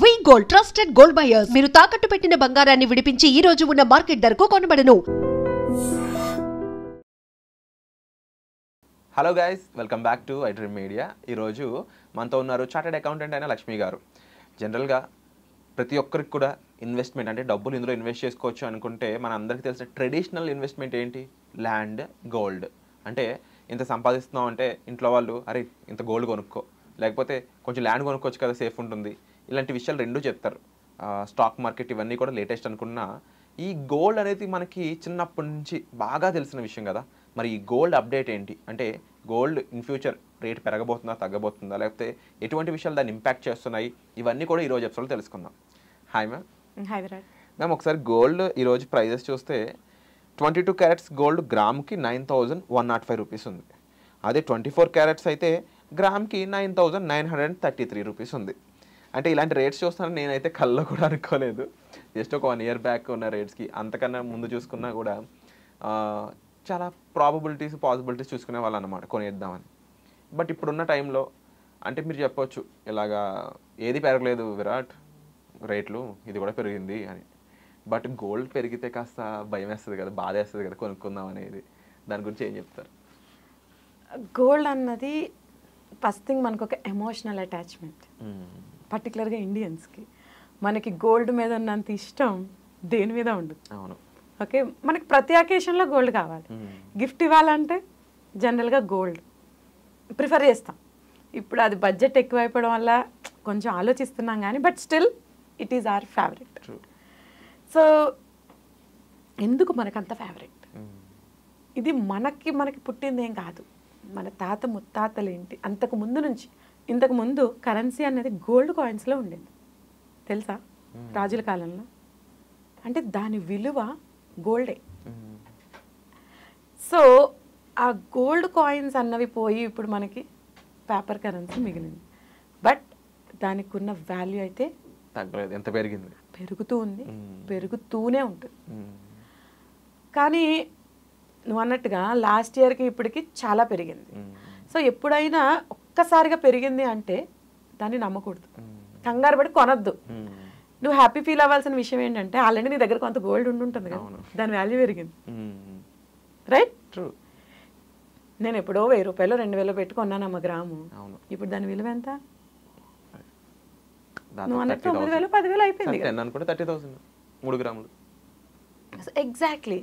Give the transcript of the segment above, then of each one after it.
వి gold trusted gold buyers మీరు తాకట్టు పెట్టిన బంగారాన్ని విడిపించి ఈ రోజు ఉన్న మార్కెట్ ధరకు కొనబడను. Hello guys, welcome back to i dream media. ఈరోజు మనతో ఉన్నారు చార్టెడ్ అకౌంటెంట్ అయిన లక్ష్మి గారు. జనరల్గా ప్రతి ఒక్కరికి కూడా ఇన్వెస్ట్మెంట్ అంటే డబ్బులు ఇందులో ఇన్వెస్ట్ చేసుకోవచ్చు అనుకుంటే మన అందరికీ తెలిసిన ట్రెడిషనల్ ఇన్వెస్ట్మెంట్ ఏంటి? Land, gold. అంటే ఇంత సంపాదిస్తున్నాం అంటే ఇంట్లో వాళ్ళు అరే ఇంత గోల్డ్ కొనుక్కో, లేకపోతే కొంచెం ల్యాండ్ కొనుక్కోవచ్చు కదా, సేఫ్ ఉంటుంది, ఇలాంటి విషయాలు రెండూ చెప్తారు. స్టాక్ మార్కెట్ ఇవన్నీ కూడా లేటెస్ట్ అనుకున్నా ఈ గోల్డ్ అనేది మనకి చిన్నప్పటి నుంచి బాగా తెలిసిన విషయం కదా. మరి ఈ గోల్డ్ అప్డేట్ ఏంటి? అంటే గోల్డ్ ఇన్ ఫ్యూచర్ రేట్ పెరగబోతుందా, తగ్గబోతుందా, లేకపోతే ఎటువంటి విషయాలు దాన్ని ఇంపాక్ట్ చేస్తున్నాయి, ఇవన్నీ కూడా ఈరోజు ఎపిసోడ్లో తెలుసుకుందాం. Hi ma'am. Hi Virat. Ma'am, ఒకసారి గోల్డ్ ఈరోజు ప్రైజెస్ చూస్తే 22 క్యారెట్స్ గోల్డ్ గ్రామ్కి 9,105 రూపీస్ ఉంది. అదే 24 క్యారెట్స్ అయితే గ్రామ్కి 9,933 రూపీస్ ఉంది. అంటే ఇలాంటి రేట్స్ చూస్తానని నేనైతే కల్లో కూడా అనుకోలేదు. జస్ట్ ఒక 1 ఇయర్ బ్యాక్ ఉన్న రేట్స్కి, అంతకన్నా ముందు చూసుకున్నా కూడా చాలా పాసిబిలిటీస్ చూసుకునే వాళ్ళు అన్నమాట కొనేద్దామని. బట్ ఇప్పుడున్న టైంలో అంటే మీరు చెప్పొచ్చు ఇలాగా ఏది పెరగలేదు విరాట్, రేట్లు ఇది కూడా పెరిగింది అని. బట్ గోల్డ్ పెరిగితే కాస్త భయం వేస్తుంది కదా, బాధ వేస్తుంది కదా కొనుక్కుందాం అనేది. దాని గురించి ఏం చెప్తారు? గోల్డ్ అన్నది ఫస్ట్ థింగ్ మనకు ఒక ఎమోషనల్ అటాచ్మెంట్. పర్టికులర్గా ఇండియన్స్కి మనకి గోల్డ్ మీద ఉన్నంత ఇష్టం దేని మీద ఉండదు. అవును. ఓకే, మనకి ప్రతి అకేషన్లో గోల్డ్ కావాలి. గిఫ్ట్ ఇవ్వాలంటే జనరల్గా గోల్డ్ ప్రిఫర్ చేస్తాం. ఇప్పుడు అది బడ్జెట్ ఎక్కువైపోవడం వల్ల కొంచెం ఆలోచిస్తున్నాం కానీ but still it is our favourite. So ఎందుకు మనకంత ఫేవరెట్? ఇది మనకి పుట్టింది ఏం కాదు. మన తాత ముత్తాతలేంటి అంతకు ముందు నుంచి, ఇంతకు ముందు కరెన్సీ అనేది గోల్డ్ కాయిన్స్లో ఉండేది తెలుసా, రాజుల కాలంలో. అంటే దాని విలువ గోల్డే. సో ఆ గోల్డ్ కాయిన్స్ అన్నవి పోయి ఇప్పుడు మనకి పేపర్ కరెన్సీ మిగిలింది. బట్ దానికి ఉన్న వాల్యూ అయితే తగ్గలేదు, ఎంత పెరిగింది, పెరుగుతూ ఉంది, పెరుగుతూనే ఉంటుంది. కానీ నువ్వు అన్నట్టుగా లాస్ట్ ఇయర్కి ఇప్పటికి చాలా పెరిగింది. సో ఎప్పుడైనా ఒక్కసారిగా పెరిగింది అంటే దాన్ని నమ్మకూడదు, కంగారు పడి కొనొద్దు. నువ్వు హ్యాపీ ఫీల్ అవ్వాల్సిన విషయం ఏంటంటే ఆల్రెడీ నీ దగ్గర కొంత గోల్డ్ ఉంటుంది కదా, దాని వాల్యూ పెరిగింది. రైట్. నేను ఎప్పుడో 1000 రూపాయలు 2000 పెట్టుకున్నానమ్మ గ్రాము. ఇప్పుడు దాని విలువ ఎంత? నువ్వు అన్నట్టు 9000 10,000 అయిపోయింది. 3 గ్రాములు. ఎగ్జాక్ట్లీ.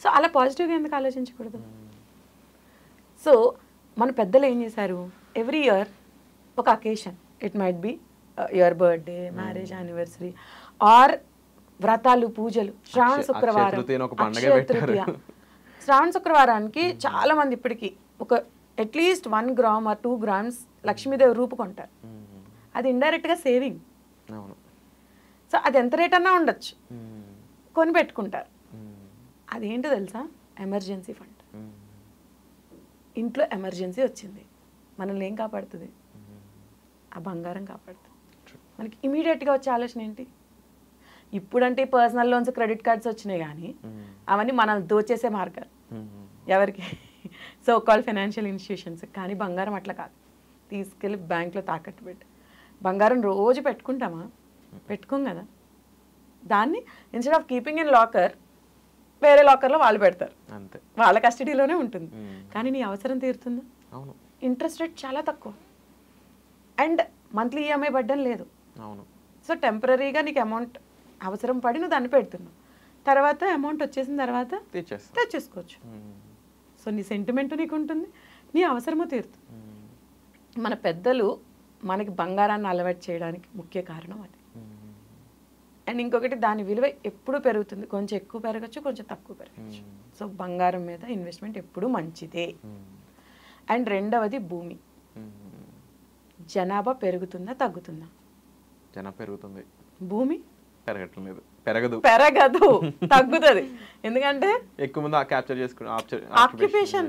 సో అలా పాజిటివ్గా ఎందుకు ఆలోచించకూడదు? సో మన పెద్దలు ఏం చేశారు, ఎవ్రీ ఇయర్ ఒక occasion, it might be your birthday, marriage anniversary or వ్రతాలు, పూజలు, శ్రావణ శుక్రవారం, అక్షయ తృతీయ. శ్రావణ శుక్రవారానికి చాలా మంది ఇప్పటికీ ఒక at least 1 gram or 2 grams Lakshmidevi రూపు కొంటారు. అది ఇండైరెక్ట్గా సేవింగ్. సో అది ఎంత రేట్ అన్నా ఉండొచ్చు, కొని పెట్టుకుంటారు. అదేంటో తెలుసా? Emergency fund. ఇంట్లో ఎమర్జెన్సీ వచ్చింది, మనల్ని ఏం కాపాడుతుంది? ఆ బంగారం కాపాడుతుంది. మనకి ఇమీడియట్గా వచ్చే ఆలోచన ఏంటి? ఇప్పుడంటే పర్సనల్ లోన్స్, క్రెడిట్ కార్డ్స్ వచ్చినాయి కానీ అవన్నీ మనల్ని దోచేసే మార్గాలు. ఎవరికి? So call financial institutions. కానీ బంగారం అట్లా కాదు. తీసుకెళ్ళి బ్యాంక్లో తాకట్టు పెట్టి బంగారం రోజు పెట్టుకుంటామా? పెట్టుకోం కదా. దాన్ని instead of keeping in locker వేరే లాకర్లో వాళ్ళు పెడతారు, అంతే, వాళ్ళ కస్టడీలోనే ఉంటుంది. కానీ నీ అవసరం తీరుతుందా? ఇంట్రెస్ట్ రేట్ చాలా తక్కువ అండ్ మంత్లీ ఈఎంఐ పడ్డం లేదు. సో టెంపరీగా నీకు అమౌంట్ అవసరం పడి నువ్వు దాన్ని పెడుతున్నావు, తర్వాత అమౌంట్ వచ్చేసిన తర్వాత తెచ్చేసుకోవచ్చు. సో నీ సెంటిమెంట్ నీకు ఉంటుంది, నీ అవసరమో తీరుతుంది. మన పెద్దలు మనకి బంగారాన్ని అలవాటు చేయడానికి ముఖ్య కారణం అది. అండ్ ఇంకొకటి, దాని విలువ ఎప్పుడు పెరుగుతుంది, కొంచెం ఎక్కువ పెరగచ్చు, కొంచెం తక్కువ పెరగచ్చు. సో బంగారం మీద ఇన్వెస్ట్మెంట్ ఎప్పుడు మంచిదే. అండ్ రెండవది భూమి. జనాభా పెరుగుతుందా తగ్గుతుందా? జనాభా పెరుగుతుంది, భూమి పెరగదు, తగ్గుతుంది. ఎందుకంటే ఎక్కువ మంది ఆక్యుపేషన్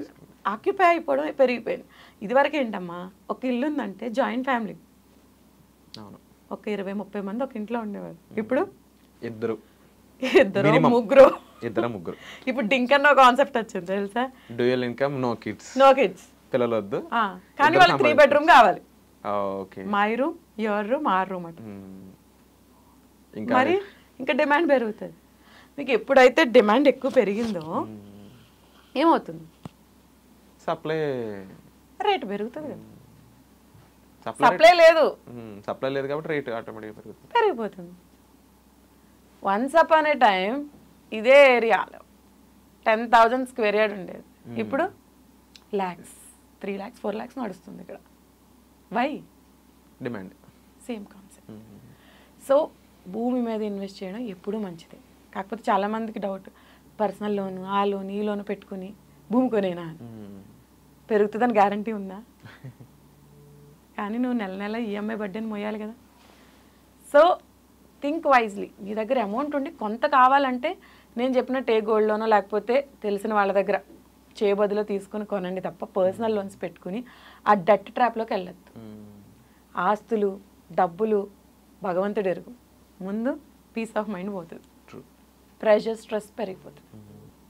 ఆక్యుపై అయిపోవడం పెరిగిపోయింది. ఇదివరకు ఏంటమ్మా, ఒక ఇల్లు ఉందంటే జాయింట్ ఫ్యామిలీ, ఒక 20-30 మంది ఒక ఇంట్లో ఉండేవారు. ఇప్పుడు ఇద్దరు ముగ్గురు. ఇప్పుడు డింక్ అన్న కాన్సెప్ట్ వచ్చింది తెలుసా? Dual income, no kids. పిల్లలు వద్దు, కానీ వాళ్ళకి 3 బెడ్రూమ్ కావాలి. My room, your room, our room అట. మరి ఇంకా డిమాండ్ పెరుగుతుంది. మీకు ఎప్పుడైతే డిమాండ్ ఎక్కువ పెరిగిందో ఏమవుతుంది? సప్లై రేట్ పెరుగుతుంది కదా. సప్లై సప్లై లేదు కాబట్టి రేట్ ఆటోమేటిక్గా పెరిగిపోతుంది. వన్స్ అపాన్ ఏ టైం ఇదే ఏరియాలో 10,000 స్క్వేర్ యార్డ్ ఉండేది, ఇప్పుడు lakhs, 3 lakhs, 4 lakhs నడుస్తుంది ఇక్కడ. Why? Demand. Same concept. So భూమి మీద ఇన్వెస్ట్ చేయడం ఎప్పుడూ మంచిదే. కాకపోతే చాలామందికి డౌట్, పర్సనల్ లోను, ఆ లోన్, ఈ లోను పెట్టుకుని భూమి కొనేనా, పెరుగుతుందని గ్యారంటీ ఉందా? కానీ నువ్వు నెల నెల ఈఎంఐ బడ్డీని మోయాలి కదా. So think wisely. నీ దగ్గర అమౌంట్ ఉండి కొంత కావాలంటే నేను చెప్పినట్టు ఏ గోల్డ్ లోనో లేకపోతే తెలిసిన వాళ్ళ దగ్గర చేయబదులో తీసుకుని కొనండి తప్ప పర్సనల్ లోన్స్ పెట్టుకుని ఆ డట్ ట్రాప్లోకి వెళ్ళొద్దు. ఆస్తులు, డబ్బులు భగవంతుడు ఎరుగు, ముందు పీస్ ఆఫ్ మైండ్ పోతుంది, ప్రెషర్, స్ట్రెస్ పెరిగిపోతుంది.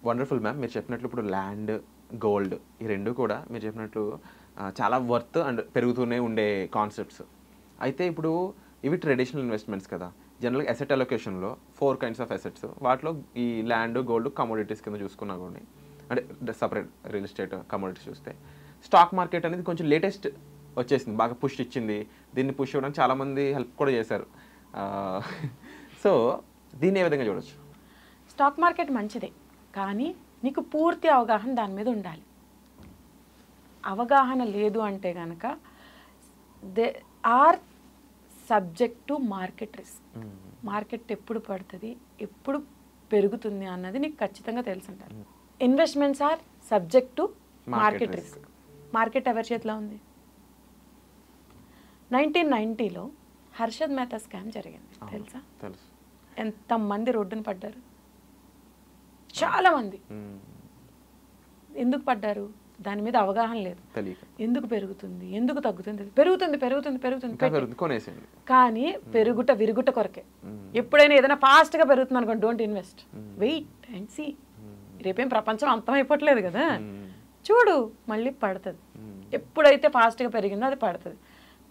Wonderful ma'am. మీరు చెప్పినట్లు ఇప్పుడు ల్యాండ్, గోల్డ్ ఈ రెండు కూడా మీరు చెప్పినట్లు చాలా వర్త్ అండ్ పెరుగుతూనే ఉండే కాన్సెప్ట్స్. అయితే ఇప్పుడు ఇవి ట్రెడిషనల్ ఇన్వెస్ట్మెంట్స్ కదా. జనరల్గా అసెట్ అలొకేషన్లో 4 kinds ఆఫ్ అసెట్స్, వాటిలో ఈ ల్యాండ్, గోల్డ్, కమోడిటీస్ కింద చూసుకున్నా కూడా, అంటే సపరేట్ రియల్ ఎస్టేట్, కమోడిటీస్ చూస్తే స్టాక్ మార్కెట్ అనేది కొంచెం లేటెస్ట్ వచ్చేసింది, బాగా పుష్ ఇచ్చింది. దీన్ని పుష్ ఇవ్వడానికి చాలామంది హెల్ప్ కూడా చేశారు. సో దీన్ని ఏ విధంగా చూడొచ్చు? స్టాక్ మార్కెట్ మంచిదే, కానీ నీకు పూర్తి అవగాహన దాని మీద ఉండాలి. అవగాహన లేదు అంటే కనుక they are subject to market risk. Market ఎప్పుడు పడుతుంది, ఎప్పుడు పెరుగుతుంది అన్నది నీకు ఖచ్చితంగా తెలిసి ఉండాలి. Investments are subject to market risk. Market ఎవరి చేతిలో ఉంది? 1990లో హర్షద్ మెహతా స్కామ్ జరిగింది, తెలుసా? ఎంతమంది రోడ్డున పడ్డారు? చాలా మంది. ఎందుకు పడ్డారు? దాని మీద అవగాహన లేదు. ఎందుకు పెరుగుతుంది, ఎందుకు తగ్గుతుంది? పెరుగుతుంది పెరుగుతుంది పెరుగుతుంది కానీ పెరుగుట విరుగుట కొరకే. ఎప్పుడైనా ఏదైనా ఫాస్ట్గా పెరుగుతుంది అనుకోండి, don't invest, wait and see. రేపేం ప్రపంచం అంతమైపోవట్లేదు కదా, చూడు మళ్ళీ పడుతుంది. ఎప్పుడైతే ఫాస్ట్గా పెరిగిందో అది పడుతుంది.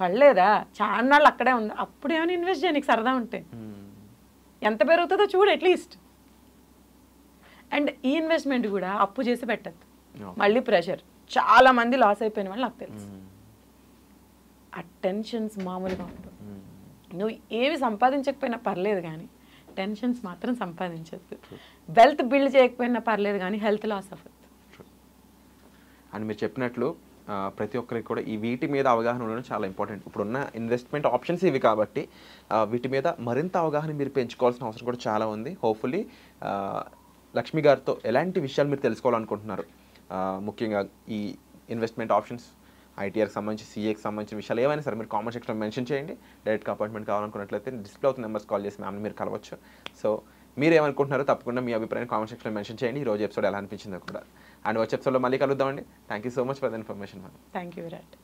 పడలేదా, చాలా నాళ్ళు అక్కడే ఉంది, అప్పుడు ఏమైనా ఇన్వెస్ట్ చేయ, నీకు సరదా ఉంటే. ఎంత పెరుగుతుందో చూడు అట్లీస్ట్. అండ్ ఈ ఇన్వెస్ట్మెంట్ కూడా అప్పు చేసి పెట్టద్దు, మళ్ళీ ప్రెషర్. చాలా మంది లాస్ అయిపోయిన వాళ్ళు నాకు తెలుసు. ఆ టెన్షన్స్ మామూలుగా ఉండవు. నువ్వు ఏమి సంపాదించకపోయినా పర్లేదు కానీ టెన్షన్స్ మాత్రం సంపాదించద్దు. వెల్త్ బిల్డ్ చేయకపోయినా పర్లేదు కానీ హెల్త్ లాస్ అవ్వద్దు. అని మీరు చెప్పినట్లు ప్రతి ఒక్కరికి కూడా ఈ వీటి మీద అవగాహన ఉండడం చాలా ఇంపార్టెంట్. ఇప్పుడున్న ఇన్వెస్ట్మెంట్ ఆప్షన్స్ ఇవి కాబట్టి వీటి మీద మరింత అవగాహన మీరు పెంచుకోవాల్సిన అవసరం కూడా చాలా ఉంది. హోప్ఫుల్లీ లక్ష్మి గారితో ఎలాంటి విషయాలు మీరు తెలుసుకోవాలనుకుంటున్నారు, ముఖ్యంగా ఈ ఇన్వెస్ట్మెంట్ ఆప్షన్స్, ఐటీఆర్కి సంబంధించి, సీఏకి సంబంధించిన విషయాలు ఏమైనా సరే మీరు కామెంట్ సెక్షన్లో మెన్షన్ చేయండి. డైరెక్ట్గా అపాయింట్మెంట్ కావాలనుకున్నట్లయితే డిస్ప్లే అవుతున్న నెంబర్స్ కాల్ చేసి మ్యామ్ని మీరు కలవచ్చు. సో మీరు ఏమనుకుంటున్నారో తప్పకుండా మీ అభిప్రాయం కామెంట్ సెక్షన్లో మెన్షన్ చేయండి. ఈ రోజు ఎపిసోడ్ ఎలా అనిపించిందో కూడా. అండ్ వచ్చే ఎపిసోడ్లో మళ్ళీ కలుద్దామండి. Thank you so much for the information. Thank you Virat.